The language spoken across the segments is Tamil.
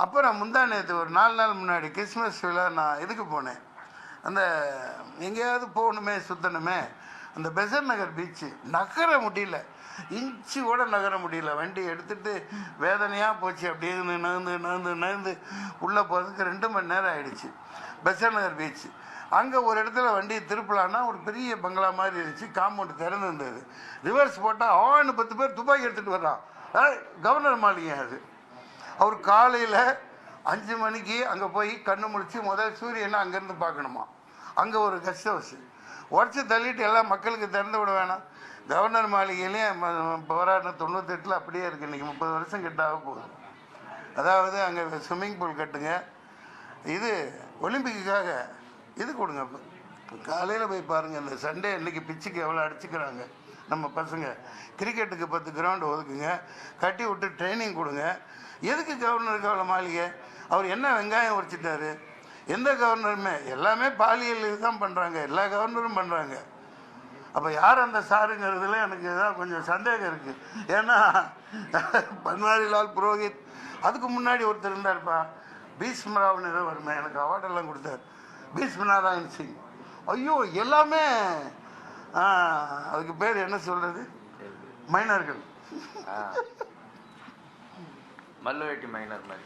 அப்புறம் முந்தா நேற்று ஒரு 4 நாள் முன்னாடி கிறிஸ்மஸ் விழா நான் இதுக்கு போனேன். அந்த எங்கேயாவது போகணுமே சுற்றணுமே, அந்த பெசன் நகர் பீச்சு நகர முடியல, இன்ச்சு கூட நகர முடியல. வண்டி எடுத்துகிட்டு வேதனையாக போச்சு. அப்படியே நகர்ந்து நகர்ந்து நகர்ந்து உள்ளே போகிறதுக்கு 2 மணி நேரம் ஆகிடுச்சு. பெசன் நகர் பீச்சு அங்கே ஒரு இடத்துல வண்டி திருப்பலான்னா ஒரு பெரிய பங்களா மாதிரி இருந்துச்சு. காம்பவுண்டு திறந்து இருந்தது. ரிவர்ஸ் போட்டால் 10 பேர் துப்பாக்கி எடுத்துகிட்டு வர்றான். கவர்னர் மாளிகை அது. அவர் காலையில் 5 மணிக்கு அங்கே போய் கண்ணு முழிச்சு முதல் சூரியனை அங்கேருந்து பார்க்கணுமா. அங்கே ஒரு கெஸ்ட் ஹவுஸ் உடச்சி தள்ளிட்டு எல்லாம் மக்களுக்கு திறந்து விட வேணாம். கவர்னர் மாளிகையிலையும் போராடின 98 அப்படியே இருக்குது. இன்றைக்கி 30 வருஷம் கிட்டாக போகுது. அதாவது அங்கே ஸ்விம்மிங் பூல் கட்டுங்க, இது ஒலிம்பிக்குக்காக இது கொடுங்க. காலையில் போய் பாருங்கள், இந்த சண்டே இன்றைக்கி பிச்சுக்கு எவ்வளோ அடிச்சுக்கிறாங்க நம்ம பசங்க. கிரிக்கெட்டுக்கு 10 கிரவுண்டு ஒதுக்குங்க, கட்டி விட்டு ட்ரைனிங் கொடுங்க. எதுக்கு கவர்னருக்கு அவ்வளோ மாளிகை? அவர் என்ன வெங்காயம் உரிச்சிட்டாரு? எந்த கவர்னருமே எல்லாமே பாலியல் தான் பண்ணுறாங்க, எல்லா கவர்னரும் பண்ணுறாங்க. அப்போ யார் அந்த சாருங்கிறதுல எனக்கு தான் கொஞ்சம் சந்தேகம் இருக்குது. ஏன்னா பன்வாரிலால் புரோஹித், அதுக்கு முன்னாடி ஒருத்தர் இருந்தார்ப்பா, பீஷ்மராவ்னு ஏதோ வருமே, எனக்கு அவார்டெல்லாம் கொடுத்தார், பீஷ்மநாராயண் சிங். ஐயோ எல்லாமே அதுக்கு பேர் என்ன சொல்கிறது, மைனர்கள், மல்லுவேட்டி மைனர் மாதிரி.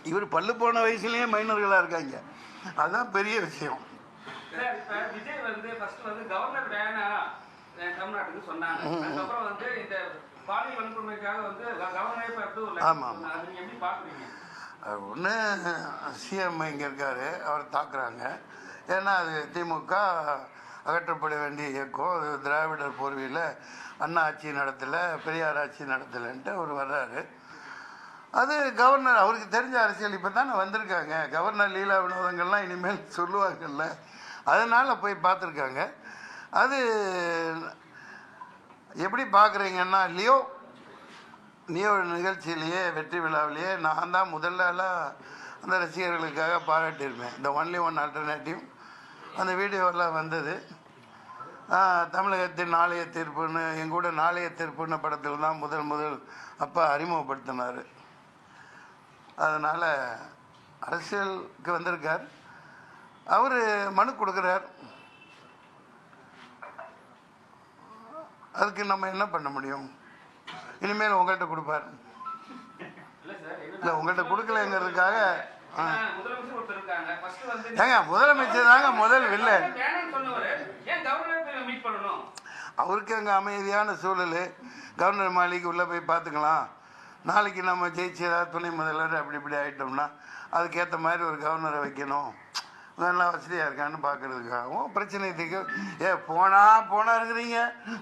இவர் பல்லு போன வயசுலேயே மைனர்களாக இருக்காங்க. அதுதான் பெரிய விஷயம். விஜய் வந்து ஃபர்ஸ்ட் வந்து கவர்னர் வேணாம் தமிழ்நாட்டுக்கு சொன்னாங்க. அதுக்கப்புறம் வந்து இந்த பாலியல் வன்கொடுமைக்காக வந்து கவர்னரே பார்த்து. ஆமாம், அது நீங்கள் எப்படி பார்க்குறீங்க? ஒன்று சிஎம் இங்கே இருக்கார், அவர் தாக்குறாங்க. ஏன்னா அது திமுக அகற்றப்பட வேண்டிய இயக்கம், அது திராவிடர் போர்வையில் அண்ணா ஆட்சி நடத்தலை, பெரியார் ஆட்சி நடத்தலைன்ட்டு அவர் வர்றாரு. அது கவர்னர் அவருக்கு தெரிஞ்ச அரசியல் இப்போ தானே வந்திருக்காங்க. கவர்னர் லீலா வினோதங்கள்லாம் இனிமேல் சொல்லுவாங்கல்ல, அதனால் போய் பார்த்துருக்காங்க. அது எப்படி பார்க்குறீங்கன்னா, லியோ நிகழ்ச்சியிலேயே வெற்றி விழாவிலேயே நான் தான் முதல்லாம் அந்த ரசிகர்களுக்காக பாராட்டியிருப்பேன். இந்த ஒன்லி ஒன் ஆல்டர்னேட்டிவ் அந்த வீடியோவெல்லாம் வந்தது. தமிழகத்தின் நாளைய தீர்ப்புன்னு, எங்கூட நாளைய தீர்ப்புன்னு படத்தில் தான் முதல் அப்பா அறிமுகப்படுத்தினார். அதனால் அரசியலுக்கு வந்திருக்கார். அவர் மனு கொடுக்குறார். அதுக்கு நம்ம என்ன பண்ண முடியும்? இனிமேல் உங்கள்கிட்ட கொடுப்பார். இல்லை உங்கள்கிட்ட கொடுக்கலங்கிறதுக்காக ஏங்க முதலமைச்சர் தாங்க முதல் வில்லன். அவருக்கு அங்கே அமைதியான சூழல், கவர்னர் மாளிகைக்கு உள்ளே போய் பார்த்துக்கலாம். நாளைக்கு நம்ம ஜெயிச்சு ஏதாவது துணை முதல்வர் அப்படி இப்படி ஆகிட்டோம்னா அதுக்கேற்ற மாதிரி ஒரு கவர்னரை வைக்கணும், நல்லா வசதியாக இருக்கான்னு பார்க்குறதுக்காகவும் பிரச்சனை தீர்க்க. போனாருங்கிறீங்க,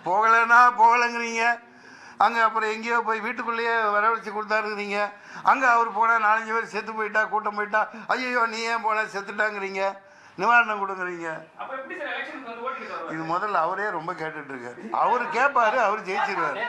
போகலைங்கிறீங்க. அங்கே அப்புறம் எங்கேயோ போய் வீட்டுக்குள்ளேயே வரவழைச்சி கொடுத்தாருங்கிறீங்க. அங்கே அவர் போனால் 4-5 பேர் செத்து போயிட்டா, கூட்டம் போயிட்டா, ஐயோ நீ ஏன் போன செத்துட்டாங்கிறீங்க, நிவாரணம் கொடுங்குறீங்க. இது முதல்ல அவரே ரொம்ப கேட்டுட்டு இருக்காரு. அவர் கேட்பாரு, அவர் ஜெயிச்சிருவார்.